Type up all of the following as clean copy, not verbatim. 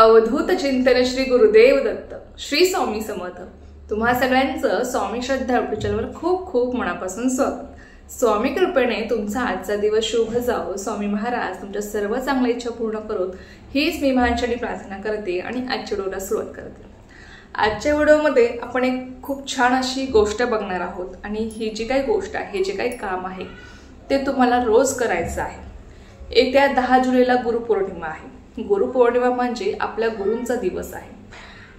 अवधूत चिंतन श्री गुरुदेव दत्त श्री स्वामी समर्थ। तुम्हा सगळ्यांचं स्वामी श्रद्धा यूट्यूब चॅनलवर खूप खूप मनापासून स्वागत। स्वामी कृपेने तुमचा आजचा दिवस शुभ जावो, स्वामी महाराज तुमच्या सर्व चांगल्या इच्छा पूर्ण करोत हीच मी महाराजांनी प्रार्थना करते आणि आजच्या व्हिडिओला सुरुवात करते। आजच्या व्हिडिओमध्ये आपण एक खूप छान अशी गोष्ट बघणार आहोत आणि ही जी काही गोष्ट आहे, जे काही काम आहे ते तुम्हाला रोज करायचं आहे। येत्या 10 जुलैला गुरुपौर्णिमा आहे। गुरुपौर्णिमा म्हणजे आपल्या गुरूंचा दिवस आहे।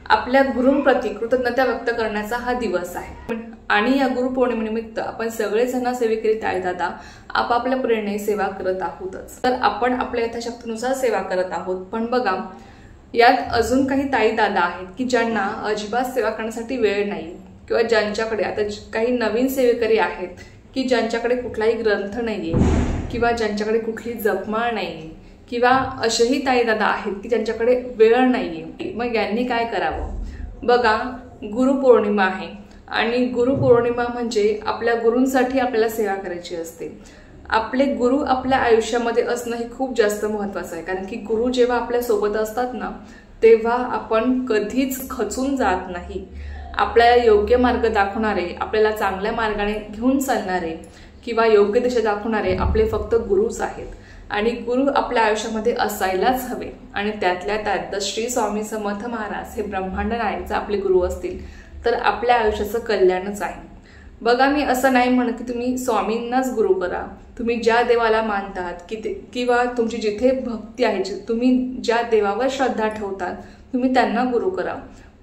आपल्या गुरूंप्रती कृतज्ञता व्यक्त करण्याचा हा दिवस आहे आणि या गुरुपौर्णिमेनिमित्त आपण सगळेजण सेवेकरी ताईदादा आपापल्या प्रेरणेने सेवा करत आहोतच। तर आपण आपल्या यथाशक्तीनुसार सेवा करत आहोत। पण बघा, यात अजून काही ताईदादा आहेत की ज्यांना अजिबात सेवा करण्यासाठी वेळ नाही, किंवा ज्यांच्याकडे आता काही नवीन सेवेकरी आहेत की ज्यांच्याकडे कुठलाही ग्रंथ नाहीये, किंवा ज्यांच्याकडे कुठली जपमाळ नाहीये, किंवा असेही ताईदादा आहेत की ज्यांच्याकडे वेळ नाहीये। मग यांनी काय करावं? बघा, गुरुपौर्णिमा आहे आणि गुरुपौर्णिमा म्हणजे आपल्या गुरूंसाठी आपल्याला सेवा करायची असते। आपले गुरु आपल्या आयुष्यामध्ये असणं हे खूप जास्त महत्त्वाचं आहे, कारण की गुरु जेव्हा आपल्या सोबत असतात ना, तेव्हा आपण कधीच खचून जात नाही। आपल्याला योग्य मार्ग दाखवणारे, आपल्याला चांगल्या मार्गाने घेऊन चालणारे किंवा योग्य दिशा दाखवणारे आपले फक्त गुरुच आहेत आणि गुरु आपल्या आयुष्यामध्ये असायलाच हवे। आणि त्यातल्या त्यात श्री स्वामी समर्थ महाराज हे ब्रह्मांड नायक आपले गुरु असतील तर आपल्या आयुष्याचं कल्याणच आहे। बघा, मी असं नाही म्हणत की तुम्ही स्वामींनाच गुरु करा। तुम्ही ज्या देवाला मानतात किंवा तुमची जिथे भक्ती आहे, तुम्ही ज्या देवावर श्रद्धा ठेवतात, तुम्ही त्यांना गुरु करा।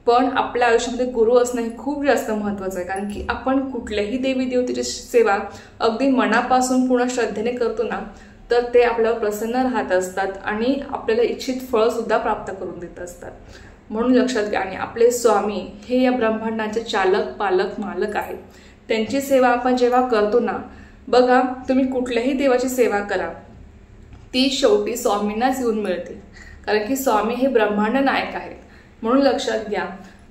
पण आपल्या आयुष्यामध्ये गुरु असणं हे खूप जास्त महत्त्वाचं आहे, कारण की आपण कुठल्याही देवी देवतेची सेवा अगदी मनापासून पूर्ण श्रद्धेने करतो ना, तर ते आपल्यावर प्रसन्न राहत असतात आणि आपल्याला इच्छित फळ सुद्धा प्राप्त करून देत असतात। म्हणून लक्षात घ्या, आणि आपले स्वामी हे या ब्रह्मांडाचे चालक, पालक, मालक आहेत। त्यांची सेवा आपण जेव्हा करतो ना, बघा, तुम्ही कुठल्याही देवाची सेवा करा, ती शेवटी स्वामींनाच येऊन मिळते, कारण की स्वामी हे ब्रह्मांड नायक आहेत। म्हणून लक्षात घ्या,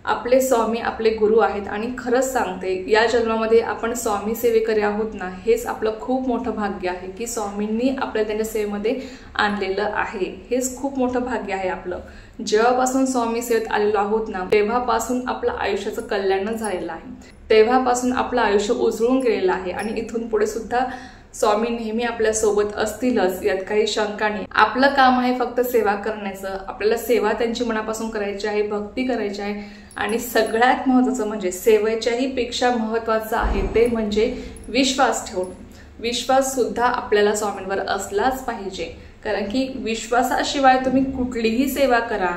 आपले स्वामी आपले गुरु आहेत आणि खरंच सांगते, या जन्मामध्ये आपण स्वामी सेवेकरी आहोत ना, हेच आपलं खूप मोठं भाग्य आहे की स्वामींनी आपल्या त्यांच्या सेवेमध्ये आणलेलं आहे। हेच खूप मोठं भाग्य आहे आपलं। जेव्हापासून स्वामी सेवेत आलेलो आहोत ना, तेव्हापासून आपलं आयुष्याचं कल्याण झालेलं आहे, तेव्हापासून आपलं आयुष्य उजळून गेलेलं आहे आणि इथून पुढे सुद्धा स्वामी नेहमी आपल्या सोबत असतीलच, यात काही शंका नाही। आपलं काम आहे फक्त सेवा करण्याचं। आपल्याला सेवा त्यांची मनापासून करायची आहे, भक्ती करायची आहे आणि सगळ्यात महत्त्वाचं म्हणजे सेवेच्याही पेक्षा महत्त्वाचं आहे ते म्हणजे विश्वास ठेवणं। विश्वास सुद्धा आपल्याला स्वामींवर असलाच पाहिजे, कारण की विश्वासाशिवाय तुम्ही कुठलीही सेवा करा,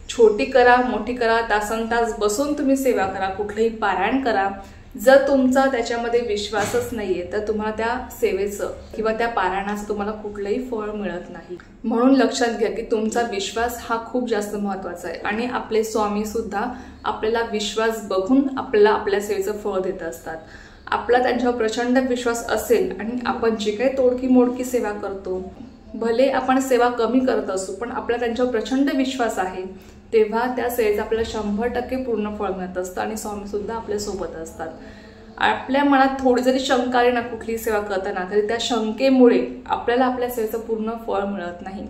छोटी करा, मोठी करा, तासनतास बसून तुम्ही सेवा करा, कुठलंही पारायण करा, जर तुमचा त्याच्यामध्ये विश्वासच नाहीये तर तुम्हाला त्या सेवेचं किंवा त्या पारायणाचं तुम्हाला कुठलंही फळ मिळत नाही। म्हणून लक्षात घ्या की तुमचा विश्वास हा खूप जास्त महत्त्वाचा आहे आणि आपले स्वामी सुद्धा आपल्याला विश्वास बघून आपल्याला आपल्या सेवेचं फळ देत असतात। आपला त्यांच्यावर प्रचंड विश्वास असेल आणि आपण जे काही तोडकी मोडकी सेवा करतो, भले आपण सेवा कमी करत असू, पण आपला त्यांच्यावर प्रचंड विश्वास आहे, तेव्हा त्या सेवेचं आपल्याला 100% पूर्ण फळ मिळत असतं आणि स्वामी सुद्धा आपल्या सोबत असतात। आपल्या मनात थोडी जरी शंका आली ना कुठली सेवा करताना, तरी त्या शंकेमुळे आपल्याला आपल्या सेवेचं पूर्ण फळ मिळत नाही।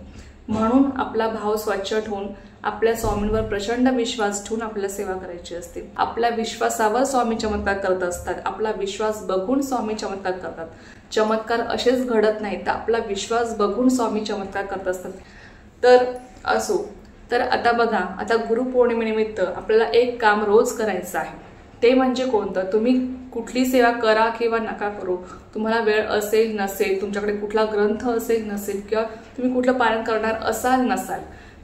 म्हणून आपला भाव स्वच्छ ठेवून आपल्या स्वामींवर प्रचंड विश्वास ठेवून आपल्याला सेवा करायची असते। आपल्या विश्वासावर स्वामी चमत्कार करत असतात, आपला विश्वास बघून स्वामी चमत्कार करतात। चमत्कार असेच घडत नाही, तर आपला विश्वास बघून स्वामी चमत्कार करत असतात। तर असो, तर आता बघा, आता गुरुपौर्णिमेनिमित्त आपल्याला एक काम रोज करायचं आहे, ते म्हणजे कोणतं? तुम्ही कुठली सेवा करा किंवा नका करू, तुम्हाला वेळ असेल नसेल, तुमच्याकडे कुठला ग्रंथ असेल नसेल, किंवा तुम्ही कुठलं पारायण करणार असाल नसाल,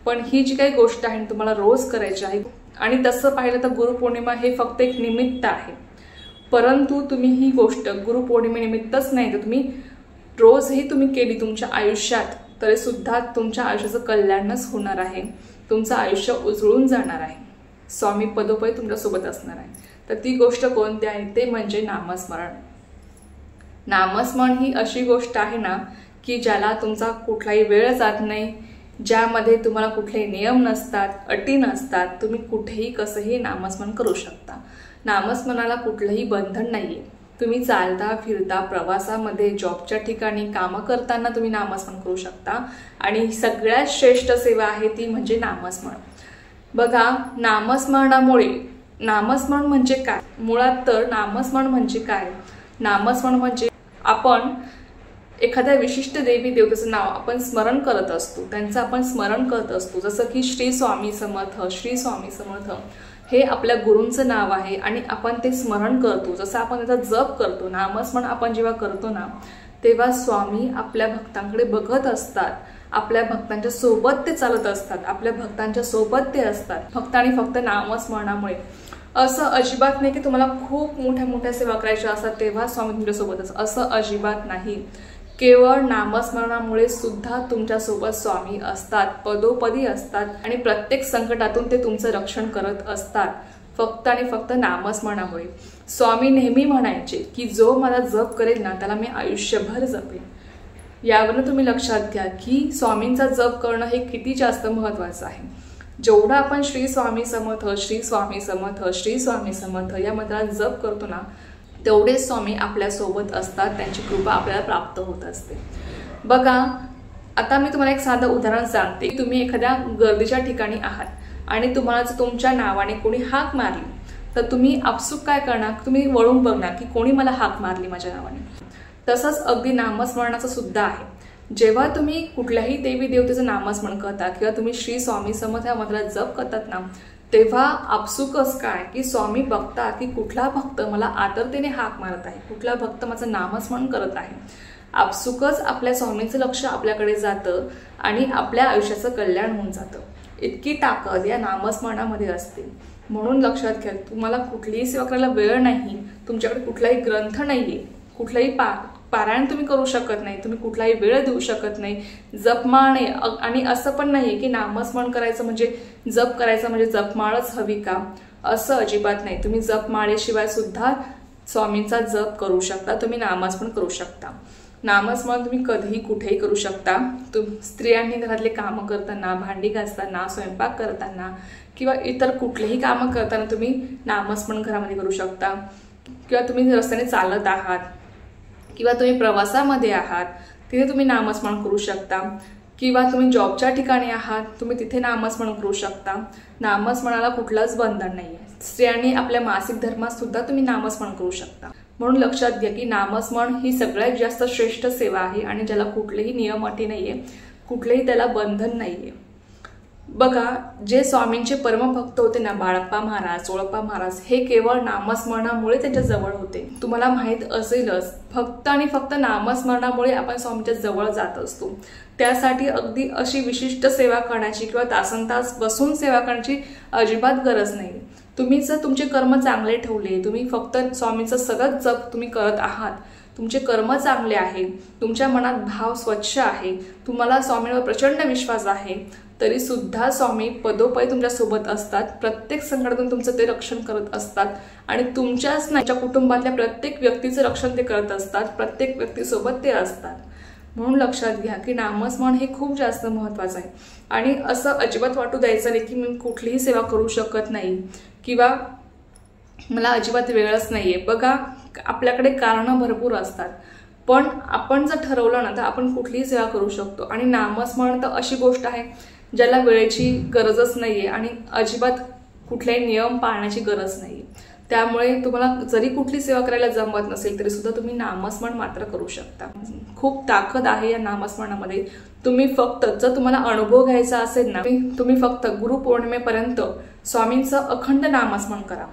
पण ही जी काही गोष्ट आहे तुम्हाला रोज करायची आहे। आणि तसं पाहिलं तर गुरुपौर्णिमा हे फक्त एक निमित्त आहे, परंतु तुम्ही ही गोष्ट गुरुपौर्णिमेनिमित्तच नाही तर तुम्ही रोजही तुम्ही केली तुमच्या आयुष्यात, तरी सुद्धा तुमच्या आयुष्याचं कल्याणच होणार आहे, तुमचं आयुष्य उजळून जाणार आहे, स्वामी पदोपदी तुमच्यासोबत असणार आहे। तर ती गोष्ट कोणती आहे? ते म्हणजे नामस्मरण। नामस्मरण ही अशी गोष्ट आहे ना की ज्याला तुमचा कुठलाही वेळ जात नाही, ज्यामध्ये तुम्हाला कुठलेही नियम नसतात, अटी नसतात, तुम्ही कुठेही कसंही नामस्मरण करू शकता। नामस्मरणाला कुठलंही बंधन नाहीये, तुम्ही चालता फिरता प्रवासामध्ये जॉबच्या ठिकाणी कामं करताना तुम्ही नामस्मरण करू शकता। आणि सगळ्यात श्रेष्ठ सेवा आहे ती म्हणजे नामस्मरण। बघा, नामस्मरण म्हणजे काय? मुळात तर नामस्मरण म्हणजे काय? नामस्मरण म्हणजे आपण एखाद्या विशिष्ट देवी देवतेचं नाव आपण स्मरण करत असतो, त्यांचं आपण स्मरण करत असतो। जसं की श्री स्वामी समर्थ, श्री स्वामी समर्थ हे आपल्या गुरूंचं नाव आहे आणि आपण ते स्मरण करतो। जसं आपण त्याचा जप करतो, नामस्मरण आपण जेव्हा करतो ना, तेव्हा स्वामी आपल्या भक्तांकडे बघत असतात, आपल्या भक्तांच्या सोबत ते चालत असतात, आपल्या भक्तांच्या सोबत ते असतात, फक्त आणि फक्त नामस्मरणामुळे। असं अजिबात नाही की तुम्हाला खूप मोठ्या मोठ्या सेवा करायच्या असतात तेव्हा स्वामी तुमच्यासोबत असतात, असं अजिबात नाही। केवळ नामस्मरणामुळे सुद्धा तुमच्यासोबत स्वामी असतात, पदोपदी असतात आणि प्रत्येक संकटातून ते तुमचं रक्षण करत असतात, फक्त आणि फक्त नामस्मरणामुळे। स्वामी नेहमी म्हणायचे की जो मला जप करेल ना त्याला मी आयुष्यभर जपेन। यावरून तुम्ही लक्षात घ्या की स्वामींचा जप करणं हे किती जास्त महत्त्वाचं आहे। जेवढा आपण श्री स्वामी समर्थ, श्री स्वामी समर्थ, श्री स्वामी समर्थ या मंत्राचा जप करतो ना, तेवढे स्वामी आपल्या सोबत असतात, त्यांची कृपा आपल्याला प्राप्त होत असते। बघा, आता मी तुम्हाला एक साधं उदाहरण सांगते। तुम्ही एखाद्या गर्दीच्या ठिकाणी आहात आणि तुम्हाला जर तुमच्या नावाने कोणी हाक मारली तर तुम्ही आपसुक काय करणार? तुम्ही वळून बघणार की कोणी मला हाक मारली माझ्या नावाने। तसंच अगदी नामस्मरणाचं सुद्धा आहे। जेव्हा तुम्ही कुठल्याही देवी देवतेचं नामस्मरण करता किंवा तुम्ही श्री स्वामी समर्थ या मंत्राचा जप करतात ना, तेव्हा आपसुकच काय की स्वामी बघता की कुठला भक्त मला आदरतेने हाक मारत आहे, कुठला भक्त माझं नामस्मरण करत आहे। आपसुकच आपल्या स्वामींचं लक्ष आपल्याकडे जातं आणि आपल्या आयुष्याचं कल्याण होऊन जातं। इतकी ताकद या नामस्मरणामध्ये असते। म्हणून लक्षात घ्या, तुम्हाला कुठलीही सेवा करायला वेळ नाही, तुमच्याकडे कुठलाही ग्रंथ नाहीये, कुठलाही पारायण तुम्ही करू शकत नाही, तुम्ही कुठलाही वेळ देऊ शकत नाही, जपमाळ नाही। आणि असं पण नाहीये की नामस्मरण करायचं म्हणजे जप करायचं म्हणजे जपमाळच हवी का? असं अजिबात नाही। तुम्ही जपमाळेशिवाय सुद्धा स्वामींचा जप करू शकता, तुम्ही नामस्मरण करू शकता। नामस्मरण तुम्ही कधीही कुठेही करू शकता। स्त्रियांनी घरातले कामं करताना, भांडी घासताना, स्वयंपाक करताना किंवा इतर कुठलेही कामं करताना तुम्ही नामस्मरण घरामध्ये करू शकता। किंवा तुम्ही रस्त्याने चालत आहात किंवा तुम्ही प्रवासामध्ये आहात तिथे तुम्ही नामस्मरण करू शकता, किंवा तुम्ही जॉबच्या ठिकाणी आहात तुम्ही तिथे नामस्मरण करू शकता। नामस्मरणाला कुठलंच बंधन नाहीये। स्त्रियांनी आपल्या मासिक धर्मात सुद्धा तुम्ही नामस्मरण करू शकता। म्हणून लक्षात घ्या की नामस्मरण ही सगळ्यात जास्त श्रेष्ठ सेवा आहे आणि ज्याला कुठलेही नियम अटी नाहीये, कुठलेही त्याला बंधन नाहीये। बघा, जे स्वामींचे परमभक्त होते ना, बाळप्पा महाराज, चोळप्पा महाराज, हे केवळ नामस्मरणामुळे त्यांच्या जवळ होते। तुम्हाला माहित असेलच, फक्त आणि फक्त नामस्मरणामुळे आपण स्वामींच्या जवळ जात असतो। त्यासाठी अगदी अशी विशिष्ट सेवा करण्याची किंवा तासनतास बसून सेवा करण्याची अजिबात गरज नाही। तुम्ही जर तुमचे कर्म चांगले ठेवले, तुम्ही फक्त स्वामींचं सतत जप तुम्ही करत आहात, तुमचे कर्म चांगले आहे, तुमच्या मनात भाव स्वच्छ आहे, तुम्हाला स्वामींवर प्रचंड विश्वास आहे, तरी सुद्धा स्वामी पदोपदी तुमच्या सोबत असतात। प्रत्येक संकटातून तुमचं ते रक्षण करत असतात आणि तुमच्याच नाही, कुटुंबातल्या प्रत्येक व्यक्तीचं रक्षण ते करत असतात, प्रत्येक व्यक्तीसोबत ते असतात। म्हणून लक्षात घ्या की नामस्मरण हे खूप जास्त महत्त्वाचं आहे। आणि असं अजिबात वाटू द्यायचं नाही की मी कुठलीही सेवा करू शकत नाही किंवा मला अजिबात वेळच नाहीये। बघा, आपल्याकडे कारणं भरपूर असतात, पण आपण जर ठरवलं ना तर आपण कुठलीही सेवा करू शकतो। आणि नामस्मरण तर अशी गोष्ट आहे ज्याला वेळेची गरजच नाहीये आणि अजिबात कुठल्याही नियम पाळण्याची गरज नाहीये। त्यामुळे तुम्हाला जरी कुठली सेवा करायला जमत नसेल तरी सुद्धा तुम्ही नामस्मरण मात्र करू शकता। खूप ताकद आहे या नामस्मरणामध्ये। तुम्ही फक्त जर तुम्हाला अनुभव घ्यायचा असेल ना, तुम्ही फक्त गुरुपौर्णिमेपर्यंत स्वामींचं अखंड नामस्मरण करा।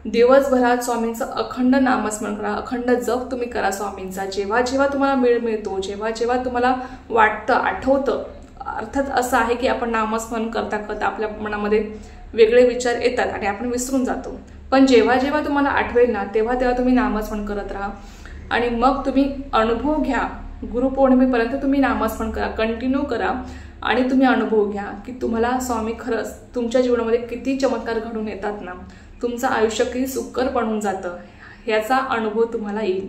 दिवसभरात स्वामींचं अखंड नामस्मरण करा, अखंड जप तुम्ही करा स्वामींचा। जेव्हा जेव्हा तुम्हाला वेळ मिळतो, जेव्हा जेव्हा तुम्हाला वाटतं, आठवतं, अर्थात असं आहे की आपण नामस्मरण करता करता आपल्या मनामध्ये वेगळे विचार येतात आणि आपण विसरून जातो, पण जेव्हा जेव्हा तुम्हाला आठवेल ना तेव्हा तेव्हा तुम्ही नामस्मरण करत राहा आणि मग तुम्ही अनुभव घ्या। गुरुपौर्णिमेपर्यंत तुम्ही नामस्मरण करा, कंटिन्यू करा आणि तुम्ही अनुभव घ्या की तुम्हाला स्वामी खरंच तुमच्या जीवनामध्ये किती चमत्कार घडून येतात ना, तुमचं आयुष्य किती सुकर बनून जातं याचा अनुभव तुम्हाला येईल।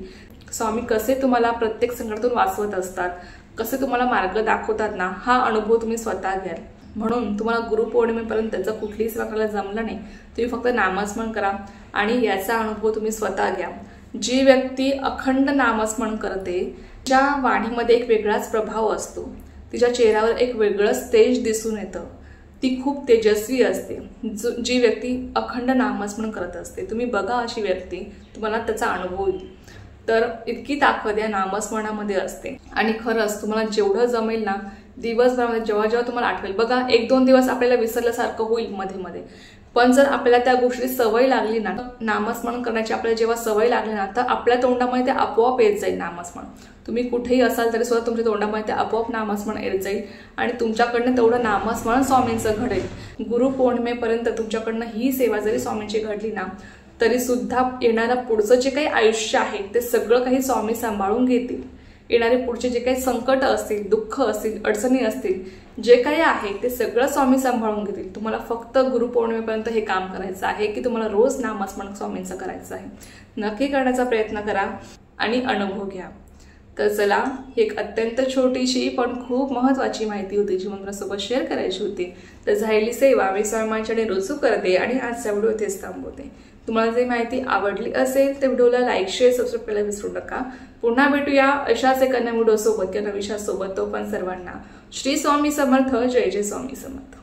स्वामी कसे तुम्हाला प्रत्येक संकटातून वाचवत असतात, कसे तुम्हाला मार्ग दाखवतात ना, हा अनुभव तुम्ही स्वतः घ्याल। म्हणून तुम्हाला गुरुपौर्णिमेपर्यंत जर कुठलीही सेवा करायला जमलं नाही, तुम्ही फक्त नामस्मरण करा आणि याचा अनुभव तुम्ही स्वतः घ्या। जी व्यक्ती अखंड नामस्मरण करते तिच्या वाणीमध्ये एक वेगळाच प्रभाव असतो, तिच्या चेहऱ्यावर एक वेगळंच तेज दिसून येतं, ती खूप तेजस्वी असते जी व्यक्ती अखंड नामस्मरण करत असते। तुम्ही बघा अशी व्यक्ती, तुम्हाला त्याचा अनुभव येईल। तर इतकी ताकद या नामस्मरणामध्ये असते। आणि खरंच तुम्हाला जेवढं जमेल ना दिवसभरामध्ये जेव्हा जेव्हा तुम्हाला आठवेल, बघा 1-2 दिवस आपल्याला विसरल्यासारखं होईल मध्ये मध्ये, पण जर आपल्याला त्या गोष्टी सवय लागली ना, नामस्मरण करण्याची आपल्याला जेव्हा सवय लागली ना, तर आपल्या तोंडामध्ये ते आपोआप येत जाईल नामस्मरण। तुम्ही कुठेही असाल तरी सुद्धा तुमच्या तोंडामध्ये ते आपोआप नामस्मरण येत जाईल आणि तुमच्याकडनं तेवढं नामस्मरण स्वामींचं घडेल। गुरुपौर्णिमेपर्यंत तुमच्याकडनं ही सेवा जरी स्वामींची घडली ना, तरी सुद्धा येणारा पुढचं जे काही आयुष्य आहे ते सगळं काही स्वामी सांभाळून घेतील। येणारे पुढचे जे काही संकट असतील, दुःख असतील, अडचणी असतील, जे काही आहे ते सगळं स्वामी सांभाळून घेतील। तुम्हाला फक्त गुरुपौर्णिमेपर्यंत हे काम करायचं आहे की तुम्हाला रोज नामस्मरण स्वामींचं करायचं आहे। नक्की करण्याचा प्रयत्न करा आणि अनुभव घ्या। तर चला, एक अत्यंत छोटीशी पण खूप महत्त्वाची माहिती होती जी मला सोबत शेअर करायची होती। तर झालेली सेवा मी स्वामींच्याकडे रुजू करते आणि आजचा व्हिडिओ इथेच थांबवते। तुम्हाला जर माहिती आवडली असेल तर व्हिडिओला लाईक, शेअर, सबस्क्राईब करायला विसरू नका। पुन्हा भेटूया अशाच एका नवीन व्हिडिओ सोबत किंवा विषयासोबत। तो पण सर्वांना श्री स्वामी समर्थ, जय जय स्वामी समर्थ।